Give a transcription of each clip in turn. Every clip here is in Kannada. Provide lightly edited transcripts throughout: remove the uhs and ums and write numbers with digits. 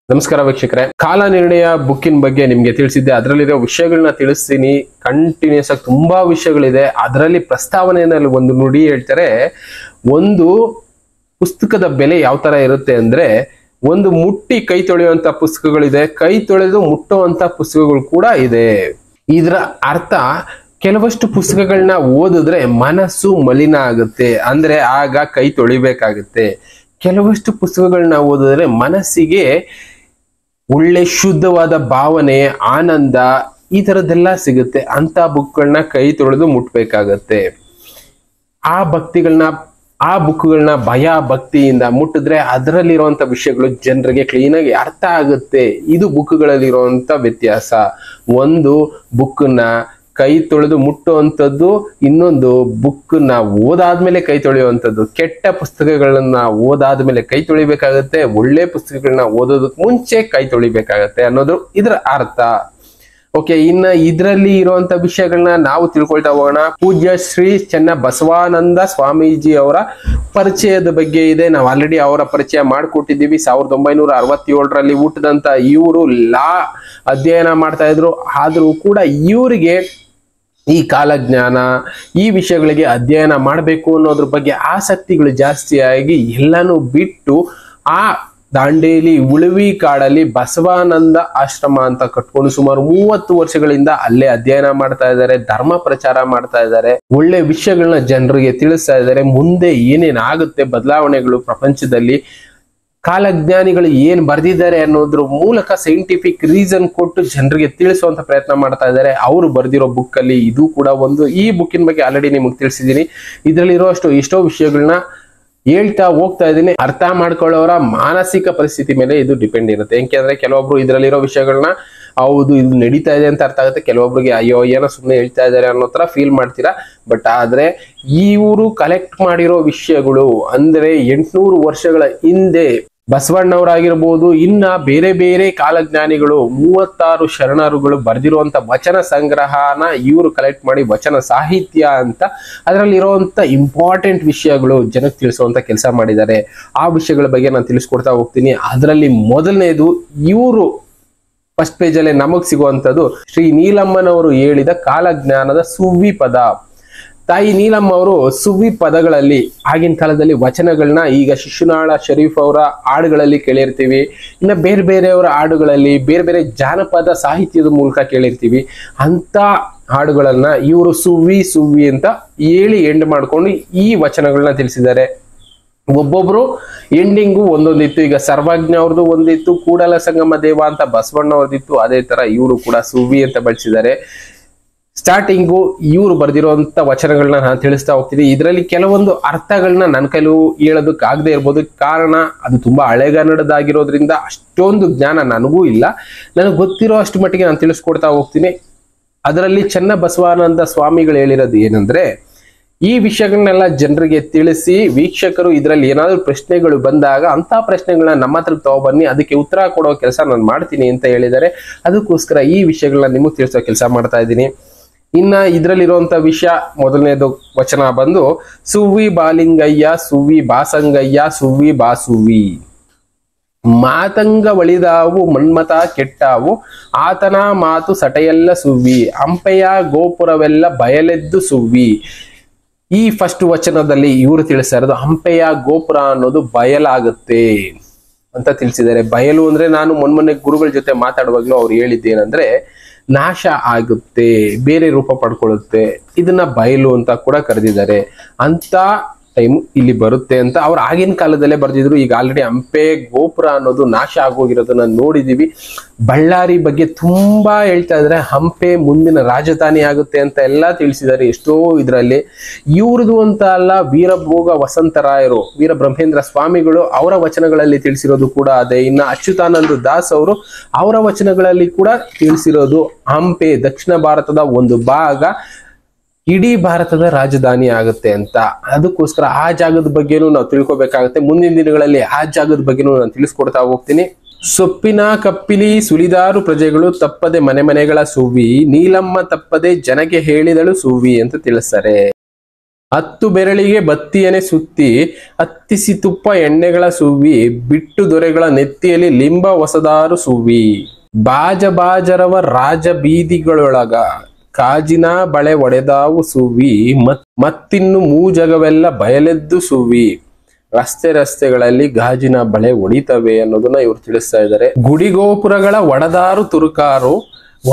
ನಮಸ್ಕಾರ ವೀಕ್ಷಕರೇ, ಕಾಲ ನಿರ್ಣಯ ಬುಕ್ಕಿನ ಬಗ್ಗೆ ನಿಮ್ಗೆ ತಿಳಿಸಿದ್ದೆ. ಅದರಲ್ಲಿರೋ ವಿಷಯಗಳನ್ನ ತಿಳಿಸ್ತೀನಿ. ಕಂಟಿನ್ಯೂಸ್ ಆಗಿ ತುಂಬಾ ವಿಷಯಗಳಿದೆ. ಅದರಲ್ಲಿ ಪ್ರಸ್ತಾವನೆಯಲ್ಲಿ ಒಂದು ನುಡಿ ಹೇಳ್ತಾರೆ. ಒಂದು ಪುಸ್ತಕದ ಬೆಲೆ ಯಾವ ತರ ಇರುತ್ತೆ ಅಂದ್ರೆ, ಒಂದು ಮುಟ್ಟಿ ಕೈ ತೊಳೆಯುವಂತ ಪುಸ್ತಕಗಳಿದೆ, ಕೈ ತೊಳೆದು ಮುಟ್ಟುವಂತ ಪುಸ್ತಕಗಳು ಕೂಡ ಇದೆ. ಇದರ ಅರ್ಥ, ಕೆಲವಷ್ಟು ಪುಸ್ತಕಗಳನ್ನ ಓದಿದ್ರೆ ಮನಸ್ಸು ಮಲಿನ ಆಗುತ್ತೆ, ಅಂದ್ರೆ ಆಗ ಕೈ ತೊಳಿಬೇಕಾಗುತ್ತೆ. ಕೆಲವಷ್ಟು ಪುಸ್ತಕಗಳನ್ನ ಓದಿದ್ರೆ ಮನಸ್ಸಿಗೆ ಒಳ್ಳೆ ಶುದ್ಧವಾದ ಭಾವನೆ, ಆನಂದ, ಈ ತರದ್ದೆಲ್ಲ ಸಿಗುತ್ತೆ. ಅಂತ ಬುಕ್ಗಳನ್ನ ಕೈ ತೊಳೆದು ಮುಟ್ಬೇಕಾಗತ್ತೆ. ಆ ಬುಕ್ಗಳನ್ನ ಭಯ ಭಕ್ತಿಯಿಂದ ಮುಟ್ಟಿದ್ರೆ ಅದರಲ್ಲಿರುವಂತ ವಿಷಯಗಳು ಜನರಿಗೆ ಕ್ಲೀನ್ ಆಗಿ ಅರ್ಥ ಆಗುತ್ತೆ. ಇದು ಬುಕ್ಗಳಲ್ಲಿರುವಂತ ವ್ಯತ್ಯಾಸ. ಒಂದು ಬುಕ್ನ ಕೈ ತೊಳೆದು ಮುಟ್ಟುವಂಥದ್ದು, ಇನ್ನೊಂದು ಬುಕ್ನ ಓದಾದ್ಮೇಲೆ ಕೈ ತೊಳೆಯುವಂಥದ್ದು. ಕೆಟ್ಟ ಪುಸ್ತಕಗಳನ್ನ ಓದಾದ್ಮೇಲೆ ಕೈ ತೊಳಿಬೇಕಾಗತ್ತೆ, ಒಳ್ಳೆ ಪುಸ್ತಕಗಳನ್ನ ಓದೋದಕ್ಕೆ ಮುಂಚೆ ಕೈ ತೊಳಿಬೇಕಾಗತ್ತೆ ಅನ್ನೋದು ಇದರ ಅರ್ಥ. ಓಕೆ, ಇನ್ನ ಇದರಲ್ಲಿ ಇರುವಂತ ವಿಷಯಗಳನ್ನ ನಾವು ತಿಳ್ಕೊಳ್ತಾ ಹೋಗೋಣ. ಪೂಜ್ಯ ಶ್ರೀ ಚೆನ್ನ ಬಸವಾನಂದ ಸ್ವಾಮೀಜಿ ಅವರ ಪರಿಚಯದ ಬಗ್ಗೆ ಇದೆ. ನಾವು ಆಲ್ರೆಡಿ ಅವರ ಪರಿಚಯ ಮಾಡಿಕೊಟ್ಟಿದ್ದೀವಿ. 1967ರಲ್ಲಿ ಹುಟ್ಟಿದಂತ ಇವರು ಲಾ ಅಧ್ಯಯನ ಮಾಡ್ತಾ ಇದ್ರು. ಆದ್ರೂ ಕೂಡ ಇವರಿಗೆ ಈ ಕಾಲಜ್ಞಾನ, ಈ ವಿಷಯಗಳಿಗೆ ಅಧ್ಯಯನ ಮಾಡಬೇಕು ಅನ್ನೋದ್ರ ಬಗ್ಗೆ ಆಸಕ್ತಿಗಳು ಜಾಸ್ತಿ ಆಗಿ ಎಲ್ಲಾನು ಬಿಟ್ಟು ಆ ದಾಂಡೇಲಿ ಉಳುವಿ ಕಾಡಲ್ಲಿ ಬಸವಾನಂದ ಆಶ್ರಮ ಅಂತ ಕಟ್ಕೊಂಡು ಸುಮಾರು 30 ವರ್ಷಗಳಿಂದ ಅಲ್ಲೇ ಅಧ್ಯಯನ ಮಾಡ್ತಾ ಇದ್ದಾರೆ, ಧರ್ಮ ಪ್ರಚಾರ ಮಾಡ್ತಾ ಇದ್ದಾರೆ, ಒಳ್ಳೆ ವಿಷಯಗಳನ್ನ ಜನರಿಗೆ ತಿಳಿಸ್ತಾ ಇದ್ದಾರೆ. ಮುಂದೆ ಏನೇನಾಗುತ್ತೆ ಬದಲಾವಣೆಗಳು ಪ್ರಪಂಚದಲ್ಲಿ, ಕಾಲಜ್ಞಾನಿಗಳು ಏನ್ ಬರೆದಿದ್ದಾರೆ ಅನ್ನೋದ್ರ ಮೂಲಕ ಸೈಂಟಿಫಿಕ್ ರೀಸನ್ ಕೊಟ್ಟು ಜನರಿಗೆ ತಿಳಿಸುವಂತ ಪ್ರಯತ್ನ ಮಾಡ್ತಾ ಇದ್ದಾರೆ. ಅವರು ಬರೆದಿರೋ ಬುಕ್ ಅಲ್ಲಿ ಇದು ಕೂಡ ಒಂದು. ಈ ಬುಕ್ಕಿನ ಬಗ್ಗೆ ಆಲ್ರೆಡಿ ನಿಮಗೆ ತಿಳಿಸಿದ್ದೀನಿ. ಇದರಲ್ಲಿರೋ ಎಷ್ಟೋ ವಿಷಯಗಳನ್ನ ಹೇಳ್ತಾ ಹೋಗ್ತಾ ಇದ್ದೀನಿ. ಅರ್ಥ ಮಾಡ್ಕೊಳ್ಳೋರ ಮಾನಸಿಕ ಪರಿಸ್ಥಿತಿ ಮೇಲೆ ಇದು ಡಿಪೆಂಡ್ ಇರುತ್ತೆ. ಯಾಕೆಂದ್ರೆ ಕೆಲವೊಬ್ರು ಇದರಲ್ಲಿರೋ ವಿಷಯಗಳನ್ನ ಹೌದು ಇದು ನಡೀತಾ ಇದೆ ಅಂತ ಅರ್ಥ ಆಗುತ್ತೆ, ಕೆಲವೊಬ್ರಿಗೆ ಅಯ್ಯೋ ಏನೋ ಸುಮ್ಮನೆ ಹೇಳ್ತಾ ಇದ್ದಾರೆ ಅನ್ನೋ ತರ ಫೀಲ್ ಮಾಡ್ತೀರಾ. ಬಟ್ ಆದ್ರೆ ಇವರು ಕಲೆಕ್ಟ್ ಮಾಡಿರೋ ವಿಷಯಗಳು ಅಂದ್ರೆ 800 ವರ್ಷಗಳ ಹಿಂದೆ ಬಸವಣ್ಣವರಾಗಿರ್ಬೋದು, ಇನ್ನ ಬೇರೆ ಬೇರೆ ಕಾಲಜ್ಞಾನಿಗಳು 36 ಶರಣರುಗಳು ಬರೆದಿರುವಂತ ವಚನ ಸಂಗ್ರಹನ ಇವರು ಕಲೆಕ್ಟ್ ಮಾಡಿ ವಚನ ಸಾಹಿತ್ಯ ಅಂತ ಅದರಲ್ಲಿ ಇರುವಂತ ಇಂಪಾರ್ಟೆಂಟ್ ವಿಷಯಗಳು ಜನಕ್ಕೆ ತಿಳಿಸುವಂತ ಕೆಲಸ ಮಾಡಿದ್ದಾರೆ. ಆ ವಿಷಯಗಳ ಬಗ್ಗೆ ನಾನು ತಿಳಿಸ್ಕೊಡ್ತಾ ಹೋಗ್ತೀನಿ. ಅದರಲ್ಲಿ ಮೊದಲನೇದು, ಇವರು ಫಸ್ಟ್ ಪೇಜ್ ಅಲ್ಲಿ ನಮಗ್ ಸಿಗುವಂತದ್ದು ಶ್ರೀ ನೀಲಮ್ಮನವರು ಹೇಳಿದ ಕಾಲಜ್ಞಾನದ ಸುವ್ವಿ ಪದ. ತಾಯಿ ನೀಲಮ್ಮ ಅವರು ಸುವ್ವಿ ಪದಗಳಲ್ಲಿ ಆಗಿನ ಕಾಲದಲ್ಲಿ ವಚನಗಳನ್ನ ಈಗ ಶಿಶುನಾಳ ಶರೀಫ್ ಅವರ ಹಾಡುಗಳಲ್ಲಿ ಕೇಳಿರ್ತೀವಿ, ಇನ್ನು ಬೇರೆ ಬೇರೆಯವರ ಹಾಡುಗಳಲ್ಲಿ, ಬೇರೆ ಬೇರೆ ಜಾನಪದ ಸಾಹಿತ್ಯದ ಮೂಲಕ ಕೇಳಿರ್ತೀವಿ. ಅಂತ ಹಾಡುಗಳನ್ನ ಇವರು ಸುವ್ವಿ ಅಂತ ಹೇಳಿ ಎಂಡ್ ಮಾಡ್ಕೊಂಡು ಈ ವಚನಗಳನ್ನ ತಿಳಿಸಿದ್ದಾರೆ. ಒಬ್ಬೊಬ್ರು ಎಂಡಿಂಗು ಒಂದೊಂದಿತ್ತು. ಈಗ ಸರ್ವಜ್ಞ ಅವ್ರದ್ದು ಒಂದಿತ್ತು, ಕೂಡಲ ಸಂಗಮ ದೇವ ಅಂತ ಬಸವಣ್ಣ ಅವ್ರದ್ದಿತ್ತು. ಅದೇ ತರ ಇವರು ಕೂಡ ಸುವ್ವಿ ಅಂತ ಬಳಸಿದ್ದಾರೆ. ಸ್ಟಾರ್ಟಿಂಗು ಇವರು ಬರೆದಿರುವಂತ ವಚನಗಳನ್ನ ನಾನು ತಿಳಿಸ್ತಾ ಹೋಗ್ತೀನಿ. ಇದರಲ್ಲಿ ಕೆಲವೊಂದು ಅರ್ಥಗಳನ್ನ ನನ್ನ ಕೈಲೂ ಹೇಳೋದಕ್ಕಾಗದೆ ಇರ್ಬೋದು, ಕಾರಣ ಅದು ತುಂಬಾ ಹಳೆಗನ್ನಡದಾಗಿರೋದ್ರಿಂದ ಅಷ್ಟೊಂದು ಜ್ಞಾನ ನನಗೂ ಇಲ್ಲ. ನನಗೆ ಗೊತ್ತಿರೋ ಅಷ್ಟು ಮಟ್ಟಿಗೆ ನಾನು ತಿಳಿಸ್ಕೊಡ್ತಾ ಹೋಗ್ತೀನಿ. ಅದರಲ್ಲಿ ಚೆನ್ನ ಬಸವಾನಂದ ಸ್ವಾಮಿಗಳು ಹೇಳಿರೋದು ಏನಂದ್ರೆ, ಈ ವಿಷಯಗಳನ್ನೆಲ್ಲ ಜನರಿಗೆ ತಿಳಿಸಿ, ವೀಕ್ಷಕರು ಇದರಲ್ಲಿ ಏನಾದ್ರು ಪ್ರಶ್ನೆಗಳು ಬಂದಾಗ ಅಂತ ಪ್ರಶ್ನೆಗಳನ್ನ ನಮ್ಮ ಹತ್ರ ತಗೊಬನ್ನಿ, ಅದಕ್ಕೆ ಉತ್ತರ ಕೊಡೋ ಕೆಲಸ ನಾನು ಮಾಡ್ತೀನಿ ಅಂತ ಹೇಳಿದ್ದಾರೆ. ಅದಕ್ಕೋಸ್ಕರ ಈ ವಿಷಯಗಳನ್ನ ನಿಮಗೆ ತಿಳಿಸೋ ಕೆಲಸ ಮಾಡ್ತಾ ಇದ್ದೀನಿ. ಇನ್ನ ಇದರಲ್ಲಿರುವಂತ ವಿಷಯ, ಮೊದಲನೇದು ವಚನ ಬಂದು, ಸುವ್ವಿ ಬಾಲಿಂಗಯ್ಯ ಸುವ್ವಿ ಬಾಸಂಗಯ್ಯ ಸುವ್ವಿ ಬಾಸುವಿ, ಮಾತಂಗ ಒಳಿದಾವು ಮನ್ಮತ ಕೆಟ್ಟಾವು, ಆತನ ಮಾತು ಸಟೆಯೆಲ್ಲ ಸುವ್ವಿ, ಹಂಪೆಯ ಗೋಪುರವೆಲ್ಲ ಬಯಲೆದ್ದು ಸುವ್ವಿ. ಈ ಫಸ್ಟ್ ವಚನದಲ್ಲಿ ಇವರು ತಿಳಿಸ್ತಾ ಇರೋದು ಹಂಪೆಯ ಗೋಪುರ ಅನ್ನೋದು ಬಯಲಾಗುತ್ತೆ ಅಂತ ತಿಳಿಸಿದ್ದಾರೆ. ಬಯಲು ಅಂದ್ರೆ ನಾನು ಮೊನ್ನೆ ಗುರುಗಳ ಜೊತೆ ಮಾತಾಡುವಾಗ್ಲೂ ಅವ್ರು ಹೇಳಿದ್ದೇನೆಂದ್ರೆ, ನಾಶ ಆಗುತ್ತೆ, ಬೇರೆ ರೂಪ ಪಡ್ಕೊಳ್ಳುತ್ತೆ, ಇದನ್ನ ಬಯಲು ಅಂತ ಕೂಡ ಕರೆದಿದ್ದಾರೆ. ಅಂತ ಟೈಮ್ ಇಲ್ಲಿ ಬರುತ್ತೆ ಅಂತ ಅವ್ರು ಆಗಿನ ಕಾಲದಲ್ಲೇ ಬರೆದಿದ್ರು. ಈಗ ಆಲ್ರೆಡಿ ಹಂಪೆ ಗೋಪುರ ಅನ್ನೋದು ನಾಶ ಆಗೋಗಿರೋದನ್ನ ನೋಡಿದೀವಿ. ಬಳ್ಳಾರಿ ಬಗ್ಗೆ ತುಂಬಾ ಹೇಳ್ತಾ ಇದ್ರೆ ಹಂಪೆ ಮುಂದಿನ ರಾಜಧಾನಿ ಆಗುತ್ತೆ ಅಂತ ಎಲ್ಲ ತಿಳಿಸಿದ್ದಾರೆ. ಎಷ್ಟೋ ಇದರಲ್ಲಿ ಇವ್ರದ್ದು ಅಂತ ಅಲ್ಲ, ವೀರಭೋಗ ವಸಂತರಾಯರು, ವೀರ ಬ್ರಹ್ಮೇಂದ್ರ ಸ್ವಾಮಿಗಳು ಅವರ ವಚನಗಳಲ್ಲಿ ತಿಳಿಸಿರೋದು ಕೂಡ ಅದೇ. ಇನ್ನ ಅಚ್ಯುತಾನಂದ ದಾಸ್ ಅವರು ಅವರ ವಚನಗಳಲ್ಲಿ ಕೂಡ ತಿಳಿಸಿರೋದು ಹಂಪೆ ದಕ್ಷಿಣ ಭಾರತದ ಒಂದು ಭಾಗ, ಇಡೀ ಭಾರತದ ರಾಜಧಾನಿ ಆಗುತ್ತೆ ಅಂತ. ಅದಕ್ಕೋಸ್ಕರ ಆ ಜಾಗದ ಬಗ್ಗೆನೂ ನಾವು ತಿಳ್ಕೊಬೇಕಾಗುತ್ತೆ. ಮುಂದಿನ ದಿನಗಳಲ್ಲಿ ಆ ಜಾಗದ ಬಗ್ಗೆನೂ ನಾನು ತಿಳಿಸ್ಕೊಡ್ತಾ ಹೋಗ್ತೀನಿ. ಸೊಪ್ಪಿನ ಕಪ್ಪಿಲಿ ಸುಲಿದಾರು ಪ್ರಜೆಗಳು ತಪ್ಪದೆ ಮನೆಗಳ ಸುವ್ವಿ, ನೀಲಮ್ಮ ತಪ್ಪದೆ ಜನಕ್ಕೆ ಹೇಳಿದಳು ಸುವ್ವಿ ಅಂತ ತಿಳಿಸ್ತಾರೆ. 10 ಬೆರಳಿಗೆ ಬತ್ತಿಯನೆ ಸುತ್ತಿ ಹತ್ತಿಸಿ ತುಪ್ಪ ಎಣ್ಣೆಗಳ ಸುವ್ವಿ ಬಿಟ್ಟು ದೊರೆಗಳ ನೆತ್ತಿಯಲ್ಲಿ ಲಿಂಬ ಹೊಸದಾರು ಸುವ್ವಿ ಬಾಜ ಬಾಜರವ ರಾಜ ಬೀದಿಗಳೊಳಗ ಕಾಜಿನ ಬಳೆ ಒಡೆದಾವು ಸುವ್ವಿ ಮತ್ತಿನ್ನು ಮೂಜಗವೆಲ್ಲ ಬಯಲೆದ್ದು ಸುವ್ವಿ ರಸ್ತೆಗಳಲ್ಲಿ ಗಾಜಿನ ಬಳೆ ಒಡಿತವೆ ಅನ್ನೋದನ್ನ ಇವ್ರು ತಿಳಿಸ್ತಾ ಇದ್ದಾರೆ. ಗುಡಿಗೋಪುರಗಳ ಒಡದಾರು ತುರುಕಾರು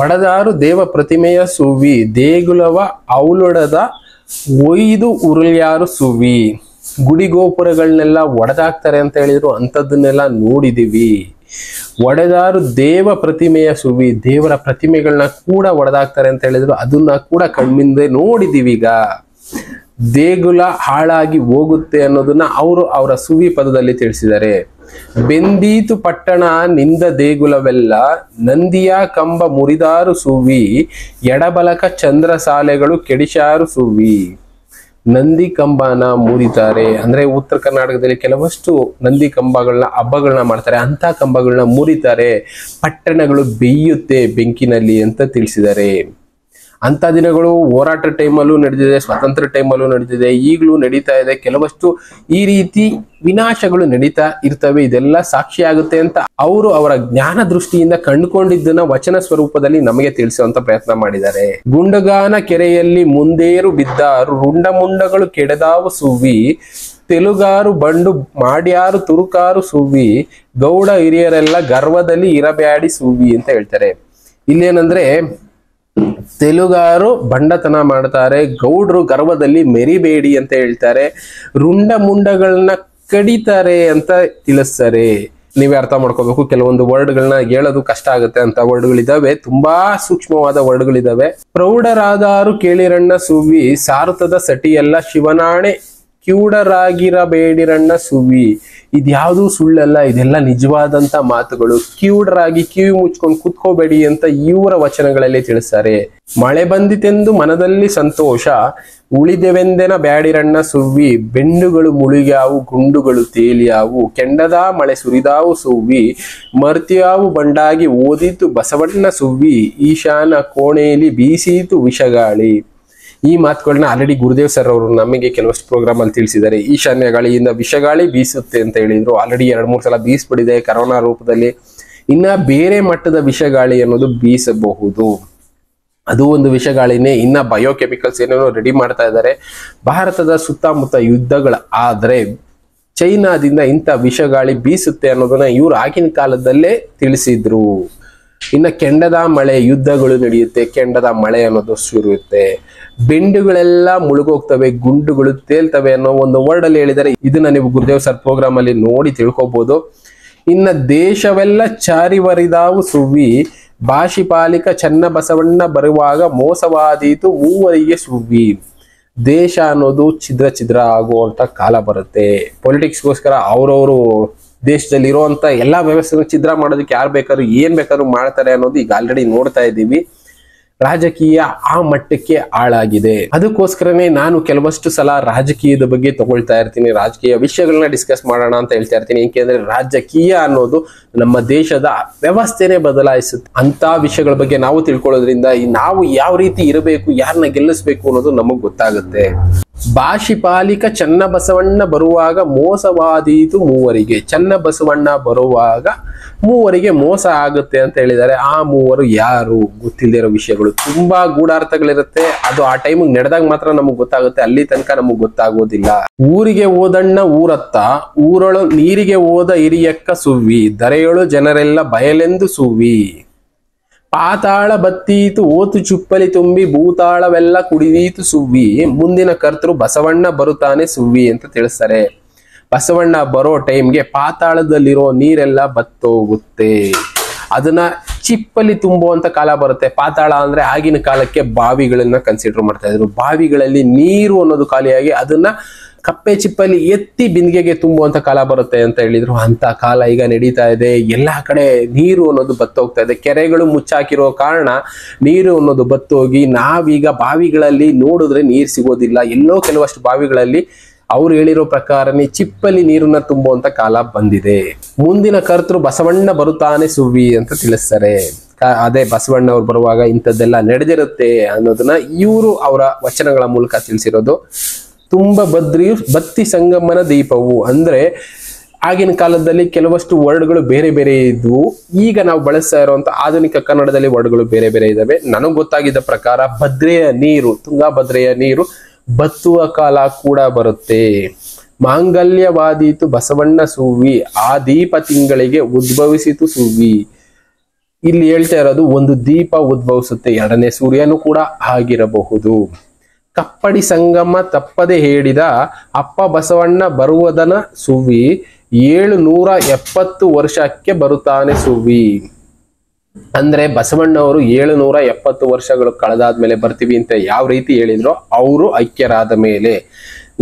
ಒಡದಾರು ದೇವ ಪ್ರತಿಮೆಯ ಸುವ್ವಿ ದೇಗುಲವ ಔಲೊಡದ ಒಯ್ದು ಉರುಳ್ಯಾರು ಸುವ್ವಿ. ಗುಡಿ ಗೋಪುರಗಳನ್ನೆಲ್ಲ ಒಡೆದಾಕ್ತಾರೆ ಅಂತ ಹೇಳಿದ್ರು, ಅಂಥದ್ದನ್ನೆಲ್ಲ ನೋಡಿದೀವಿ. ಒಡೆದಾರು ದೇವ ಪ್ರತಿಮೆಯ ಸುವ್ವಿ ದೇವರ ಪ್ರತಿಮೆಗಳನ್ನ ಕೂಡ ಒಡೆದಾಕ್ತಾರೆ ಅಂತ ಹೇಳಿದ್ರು, ಅದನ್ನ ಕೂಡ ಕಣ್ಮಿಂದೆ ನೋಡಿದೀವಿ. ಈಗ ದೇಗುಲ ಹಾಳಾಗಿ ಹೋಗುತ್ತೆ ಅನ್ನೋದನ್ನ ಅವರು ಅವರ ಸುವಿ ಪದದಲ್ಲಿ ತಿಳಿಸಿದ್ದಾರೆ. ಬೆಂದೀತು ಪಟ್ಟಣ ನಿಂದ ದೇಗುಲವೆಲ್ಲ ನಂದಿಯ ಕಂಬ ಮುರಿದಾರು ಸುವ್ವಿ ಎಡಬಲಕ ಚಂದ್ರ ಸಾಲೆಗಳು ಕೆಡಿಶಾರು ಸುವ್ವಿ. ನಂದಿ ಕಂಬನ ಮುರಿತಾರೆ ಅಂದ್ರೆ ಉತ್ತರ ಕರ್ನಾಟಕದಲ್ಲಿ ಕೆಲವಷ್ಟು ನಂದಿ ಕಂಬಗಳನ್ನ ಹಬ್ಬಗಳನ್ನ ಮಾಡ್ತಾರೆ, ಅಂತ ಕಂಬಗಳನ್ನ ಮುರಿತಾರೆ, ಪಟ್ಟಣಗಳು ಬೇಯುತ್ತೆ ಬೆಂಕಿನಲ್ಲಿ ಅಂತ ತಿಳಿಸಿದ್ದಾರೆ. ಅಂತ ದಿನಗಳು ಹೋರಾಟ ಟೈಮಲ್ಲೂ ನಡೆದಿದೆ, ಸ್ವತಂತ್ರ ಟೈಮಲ್ಲೂ ನಡೆದಿದೆ, ಈಗಲೂ ನಡೀತಾ ಇದೆ. ಕೆಲವಷ್ಟು ಈ ರೀತಿ ವಿನಾಶಗಳು ನಡೀತಾ ಇರ್ತವೆ. ಇದೆಲ್ಲ ಸಾಕ್ಷಿ ಆಗುತ್ತೆ ಅಂತ ಅವರು ಅವರ ಜ್ಞಾನ ದೃಷ್ಟಿಯಿಂದ ಕಂಡುಕೊಂಡಿದ್ದನ್ನ ವಚನ ಸ್ವರೂಪದಲ್ಲಿ ನಮಗೆ ತಿಳಿಸುವಂತ ಪ್ರಯತ್ನ ಮಾಡಿದ್ದಾರೆ. ಗುಂಡಗಾನ ಕೆರೆಯಲ್ಲಿ ಮುಂದೇರು ಬಿದ್ದಾರು ರುಂಡ ಮುಂಡಗಳು ಕೆಡೆದಾವು ಸುವ್ವಿ ತೆಲುಗಾರು ಬಂಡು ಮಾಡ್ಯಾರು ತುರುಕಾರು ಸುವ್ವಿ ಗೌಡ ಹಿರಿಯರೆಲ್ಲ ಗರ್ವದಲ್ಲಿ ಇರಬ್ಯಾಡಿ ಸುವ್ವಿ ಅಂತ ಹೇಳ್ತಾರೆ. ಇಲ್ಲೇನಂದ್ರೆ ತೆಲುಗಾರು ಬಂಡತನ ಮಾಡ್ತಾರೆ, ಗೌಡ್ರು ಗರ್ವದಲ್ಲಿ ಮೆರಿಬೇಡಿ ಅಂತ ಹೇಳ್ತಾರೆ, ರುಂಡ ಮುಂಡಗಳನ್ನ ಕಡಿತಾರೆ ಅಂತ ತಿಳಿಸ್ತಾರೆ. ನೀವೇ ಅರ್ಥ ಮಾಡ್ಕೋಬೇಕು, ಕೆಲವೊಂದು ವರ್ಡ್ಗಳನ್ನ ಹೇಳೋದು ಕಷ್ಟ ಆಗುತ್ತೆ ಅಂತ ವರ್ಡ್ಗಳಿದಾವೆ, ತುಂಬಾ ಸೂಕ್ಷ್ಮವಾದ ವರ್ಡ್ಗಳಿದಾವೆ. ಪ್ರೌಢರಾದಾರು ಕೇಳಿರಣ್ಣ ಸುವ್ವಿ ಸಾರುತದ ಸಟಿಯೆಲ್ಲ ಶಿವನಾಣೆ ಕಿವುಡರಾಗಿರಬೇಡಿರಣ್ಣ ಸುವ್ವಿ. ಇದ್ಯಾವುದೂ ಸುಳ್ಳಲ್ಲ, ಇದೆಲ್ಲ ನಿಜವಾದಂತ ಮಾತುಗಳು. ಕಿವುಡರಾಗಿ ಕಿವಿ ಮುಚ್ಕೊಂಡು ಕುತ್ಕೋಬೇಡಿ ಅಂತ ಇವರ ವಚನಗಳಲ್ಲಿ ತಿಳಿಸ್ತಾರೆ. ಮಳೆ ಬಂದಿತೆಂದು ಮನದಲ್ಲಿ ಸಂತೋಷ ಉಳಿದೆವೆಂದೆನ ಬ್ಯಾಡಿರಣ್ಣ ಸುವ್ವಿ ಬೆಂಡುಗಳು ಮುಳುಗ್ಯಾವು ಗುಂಡುಗಳು ತೇಲಿಯಾವು ಕೆಂಡದ ಮಳೆ ಸುರಿದಾವು ಸುವ್ವಿ ಮರ್ತ್ಯಾವು ಬಂಡಾಗಿ ಓದಿತು ಬಸವಣ್ಣ ಸುವ್ವಿ ಈಶಾನ ಕೋಣೆಯಲ್ಲಿ ಬೀಸೀತು ವಿಷಗಾಳಿ. ಈ ಮಾತುಗಳನ್ನ ಆಲ್ರೆಡಿ ಗುರುದೇವ್ ಸರ್ ಅವರು ನಮಗೆ ಕೆಲವಷ್ಟು ಪ್ರೋಗ್ರಾಮ್ ಅಲ್ಲಿ ತಿಳಿಸಿದ್ದಾರೆ. ಈಶಾನ್ಯ ಗಾಳಿಯಿಂದ ವಿಷಗಾಳಿ ಬೀಸುತ್ತೆ ಅಂತ ಹೇಳಿದ್ರು, ಆಲ್ರೆಡಿ 2-3 ಸಲ ಬೀಸ್ಬಿಟ್ಟಿದೆ ಕರೋನಾ ರೂಪದಲ್ಲಿ. ಇನ್ನ ಬೇರೆ ಮಟ್ಟದ ವಿಷಗಾಳಿ ಅನ್ನೋದು ಬೀಸಬಹುದು, ಅದು ಒಂದು ವಿಷಗಾಳಿನೇ. ಇನ್ನ ಬಯೋಕೆಮಿಕಲ್ಸ್ ಏನೇನೋ ರೆಡಿ ಮಾಡ್ತಾ ಇದ್ದಾರೆ. ಭಾರತದ ಸುತ್ತಮುತ್ತ ಯುದ್ಧಗಳ ಆದ್ರೆ ಚೈನಾದಿಂದ ಇಂಥ ವಿಷಗಾಳಿ ಬೀಸುತ್ತೆ ಅನ್ನೋದನ್ನ ಇವ್ರು ಆಗಿನ ಕಾಲದಲ್ಲೇ ತಿಳಿಸಿದ್ರು. ಇನ್ನ ಕೆಂಡದ ಮಳೆ, ಯುದ್ಧಗಳು ನಡೆಯುತ್ತೆ, ಕೆಂಡದ ಮಳೆ ಅನ್ನೋದು ಸುರಿಯುತ್ತೆ, ಬೆಂಡುಗಳೆಲ್ಲ ಮುಳುಗೋಗ್ತವೆ, ಗುಂಡುಗಳು ತೇಲ್ತವೆ ಅನ್ನೋ ಒಂದು ವರ್ಡ್ ಅಲ್ಲಿ ಹೇಳಿದ್ದಾರೆ. ಇದನ್ನ ನೀವು ಗುರುದೇವ್ ಸರ್ ಪ್ರೋಗ್ರಾಮ್ ಅಲ್ಲಿ ನೋಡಿ ತಿಳ್ಕೊಬಹುದು. ಇನ್ನ ದೇಶವೆಲ್ಲ ಚಾರಿವರಿದಾವು ಸುವ್ವಿ ಭಾಷಿಪಾಲಿಕ ಚನ್ನ ಬಸವಣ್ಣ ಬರುವಾಗ ಮೋಸವಾದೀತು ಮೂವರಿಗೆ ಸುವ್ವಿ. ದೇಶ ಅನ್ನೋದು ಛಿದ್ರ ಆಗುವಂತ ಕಾಲ ಬರುತ್ತೆ. ಪೊಲಿಟಿಕ್ಸ್ಗೋಸ್ಕರ ಅವ್ರವರು ದೇಶದಲ್ಲಿ ಇರುವಂತ ಎಲ್ಲಾ ವ್ಯವಸ್ಥೆ ಛಿದ್ರ ಮಾಡೋದಕ್ಕೆ ಯಾರು ಬೇಕಾದ್ರೂ ಏನ್ ಬೇಕಾದ್ರೂ ಮಾಡ್ತಾರೆ ಅನ್ನೋದು ಈಗ ಆಲ್ರೆಡಿ ನೋಡ್ತಾ ಇದ್ದೀವಿ. ರಾಜಕೀಯ ಆ ಮಟ್ಟಕ್ಕೆ ಹಾಳಾಗಿದೆ. ಅದಕ್ಕೋಸ್ಕರನೇ ನಾನು ಕೆಲವಷ್ಟು ಸಲ ರಾಜಕೀಯದ ಬಗ್ಗೆ ತಗೊಳ್ತಾ ಇರ್ತೀನಿ, ರಾಜಕೀಯ ವಿಷಯಗಳನ್ನ ಡಿಸ್ಕಸ್ ಮಾಡೋಣ ಅಂತ ಹೇಳ್ತಾ ಇರ್ತೀನಿ. ಏಕೆಂದ್ರೆ ರಾಜಕೀಯ ಅನ್ನೋದು ನಮ್ಮ ದೇಶದ ವ್ಯವಸ್ಥೆನೆ ಬದಲಾಯಿಸುತ್ತೆ. ಅಂತ ವಿಷಯಗಳ ಬಗ್ಗೆ ನಾವು ತಿಳ್ಕೊಳ್ಳೋದ್ರಿಂದ ನಾವು ಯಾವ ರೀತಿ ಇರಬೇಕು, ಯಾರನ್ನ ಗೆಲ್ಲಿಸ್ಬೇಕು ಅನ್ನೋದು ನಮಗ್ ಗೊತ್ತಾಗುತ್ತೆ. ಭಾಷಿಪಾಲಿಕ ಚನ್ನ ಬಸವಣ್ಣ ಬರುವಾಗ ಮೋಸವಾದೀತು ಮೂವರಿಗೆ. ಚನ್ನ ಬಸವಣ್ಣ ಬರುವಾಗ ಮೂವರಿಗೆ ಮೋಸ ಆಗುತ್ತೆ ಅಂತ ಹೇಳಿದ್ದಾರೆ. ಆ ಮೂವರು ಯಾರು ಗೊತ್ತಿಲ್ಲದೆ ಇರೋ ವಿಷಯಗಳು, ತುಂಬಾ ಗೂಢಾರ್ಥಗಳಿರುತ್ತೆ. ಅದು ಆ ಟೈಮಿಗೆ ನಡೆದಾಗ ಮಾತ್ರ ನಮಗ್ ಗೊತ್ತಾಗುತ್ತೆ, ಅಲ್ಲಿ ತನಕ ನಮಗ್ ಗೊತ್ತಾಗೋದಿಲ್ಲ. ಊರಿಗೆ ಓದಣ್ಣ ಊರತ್ತ ಊರೊಳು ನೀರಿಗೆ ಓದ ಹಿರಿಯಕ್ಕ ಸುವ್ವಿ ದರೆಯೊಳು ಜನರೆಲ್ಲ ಬಯಲೆಂದು ಸುವ್ವಿ. ಪಾತಾಳ ಬತ್ತೀತು ಓತು ಚುಪ್ಪಲಿ ತುಂಬಿ ಭೂತಾಳವೆಲ್ಲ ಕುಡಿದೀತು ಸುವ್ವಿ ಮುಂದಿನ ಕರ್ತೃ ಬಸವಣ್ಣ ಬರುತ್ತಾನೆ ಸುವ್ವಿ ಅಂತ ತಿಳಿಸ್ತಾರೆ. ಬಸವಣ್ಣ ಬರೋ ಟೈಮ್ಗೆ ಪಾತಾಳದಲ್ಲಿರೋ ನೀರೆಲ್ಲ ಬತ್ತೋಗುತ್ತೆ, ಅದನ್ನ ಚಿಪ್ಪಲಿ ತುಂಬುವಂತ ಕಾಲ ಬರುತ್ತೆ. ಪಾತಾಳ ಅಂದ್ರೆ ಆಗಿನ ಕಾಲಕ್ಕೆ ಬಾವಿಗಳನ್ನ ಕನ್ಸಿಡರ್ ಮಾಡ್ತಾ ಇದ್ರು. ಬಾವಿಗಳಲ್ಲಿ ನೀರು ಅನ್ನೋದು ಖಾಲಿಯಾಗಿ ಅದನ್ನ ಕಪ್ಪೆ ಚಿಪ್ಪಲ್ಲಿ ಎತ್ತಿ ಬಿಂದಿಗೆಗೆ ತುಂಬುವಂತ ಕಾಲ ಬರುತ್ತೆ ಅಂತ ಹೇಳಿದ್ರು. ಅಂತ ಕಾಲ ಈಗ ನಡೀತಾ ಇದೆ. ಎಲ್ಲಾ ಕಡೆ ನೀರು ಅನ್ನೋದು ಬತ್ತೋಗ್ತಾ ಇದೆ. ಕೆರೆಗಳು ಮುಚ್ಚಾಕಿರೋ ಕಾರಣ ನೀರು ಅನ್ನೋದು ಬತ್ತೋಗಿ ನಾವೀಗ ಬಾವಿಗಳಲ್ಲಿ ನೋಡಿದ್ರೆ ನೀರು ಸಿಗೋದಿಲ್ಲ. ಎಲ್ಲೋ ಕೆಲವಷ್ಟು ಬಾವಿಗಳಲ್ಲಿ ಅವ್ರು ಹೇಳಿರೋ ಪ್ರಕಾರನೇ ಚಿಪ್ಪಲಿ ನೀರನ್ನ ತುಂಬುವಂತ ಕಾಲ ಬಂದಿದೆ. ಮುಂದಿನ ಕರ್ತೃ ಬಸವಣ್ಣ ಬರುತ್ತಾನೆ ಸುವ್ವಿ ಅಂತ ತಿಳಿಸ್ತಾರೆ. ಅದೇ ಬಸವಣ್ಣ ಅವ್ರು ಬರುವಾಗ ಇಂಥದ್ದೆಲ್ಲ ನಡೆದಿರುತ್ತೆ ಅನ್ನೋದನ್ನ ಇವರು ಅವರ ವಚನಗಳ ಮೂಲಕ ತಿಳಿಸಿರೋದು. ತುಂಬ ಬತ್ತಿ ಸಂಗಮನ ದೀಪವು. ಅಂದ್ರೆ ಆಗಿನ ಕಾಲದಲ್ಲಿ ಕೆಲವಷ್ಟು ವರ್ಡ್ಗಳು ಬೇರೆ ಬೇರೆ ಇದ್ವು. ಈಗ ನಾವು ಬಳಸ್ತಾ ಇರುವಂತ ಆಧುನಿಕ ಕನ್ನಡದಲ್ಲಿ ವರ್ಡ್ಗಳು ಬೇರೆ ಬೇರೆ ಇದಾವೆ. ನನಗೆ ಗೊತ್ತಾಗಿದ್ದ ಪ್ರಕಾರ ಭದ್ರೆಯ ನೀರು, ತುಂಗಾಭದ್ರೆಯ ನೀರು ಬತ್ತುವ ಕಾಲ ಕೂಡ ಬರುತ್ತೆ. ಮಾಂಗಲ್ಯವಾದೀತು ಬಸವಣ್ಣ ಸುವ್ವಿ, ಆ ದೀಪ ತಿಂಗಳಿಗೆ ಉದ್ಭವಿಸಿತು ಸುವ್ವಿ. ಇಲ್ಲಿ ಹೇಳ್ತಾ ಇರೋದು ಒಂದು ದೀಪ ಉದ್ಭವಿಸುತ್ತೆ, ಎರಡನೇ ಸೂರ್ಯನು ಕೂಡ ಆಗಿರಬಹುದು. ಕಪ್ಪಡಿ ಸಂಗಮ ತಪ್ಪದೆ ಹೇಳಿದ ಅಪ್ಪ ಬಸವಣ್ಣ ಬರುವುದನ ಸುವ್ವಿ, 770 ವರ್ಷಕ್ಕೆ ಬರುತ್ತಾನೆ ಸುವ್ವಿ. ಅಂದ್ರೆ ಬಸವಣ್ಣವರು 770 ವರ್ಷಗಳು ಕಳೆದಾದ್ಮೇಲೆ ಬರ್ತೀವಿ ಅಂತ ಯಾವ ರೀತಿ ಹೇಳಿದ್ರು, ಅವರು ಐಕ್ಯರಾದ ಮೇಲೆ.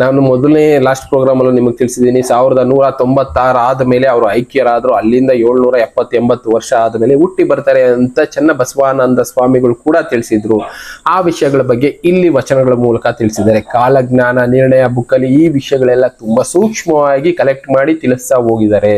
ನಾನು ಮೊದಲನೇ ಲಾಸ್ಟ್ ಪ್ರೋಗ್ರಾಮ್ ಅಲ್ಲೂ ನಿಮಗೆ ತಿಳಿಸಿದ್ದೀನಿ, 1196 ಆದ್ಮೇಲೆ ಅವರು ಐಕ್ಯರಾದ್ರು. ಅಲ್ಲಿಂದ 770-80 ವರ್ಷ ಆದ್ಮೇಲೆ ಹುಟ್ಟಿ ಬರ್ತಾರೆ ಅಂತ ಚೆನ್ನ ಬಸವಾನಂದ ಸ್ವಾಮಿಗಳು ಕೂಡ ತಿಳಿಸಿದ್ರು. ಆ ವಿಷಯಗಳ ಬಗ್ಗೆ ಇಲ್ಲಿ ವಚನಗಳ ಮೂಲಕ ತಿಳಿಸಿದ್ದಾರೆ. ಕಾಲಜ್ಞಾನ ನಿರ್ಣಯ ಬುಕ್ಕಲ್ಲಿ ಈ ವಿಷಯಗಳೆಲ್ಲ ತುಂಬಾ ಸೂಕ್ಷ್ಮವಾಗಿ ಕಲೆಕ್ಟ್ ಮಾಡಿ ತಿಳಿಸ್ತಾ ಹೋಗಿದ್ದಾರೆ.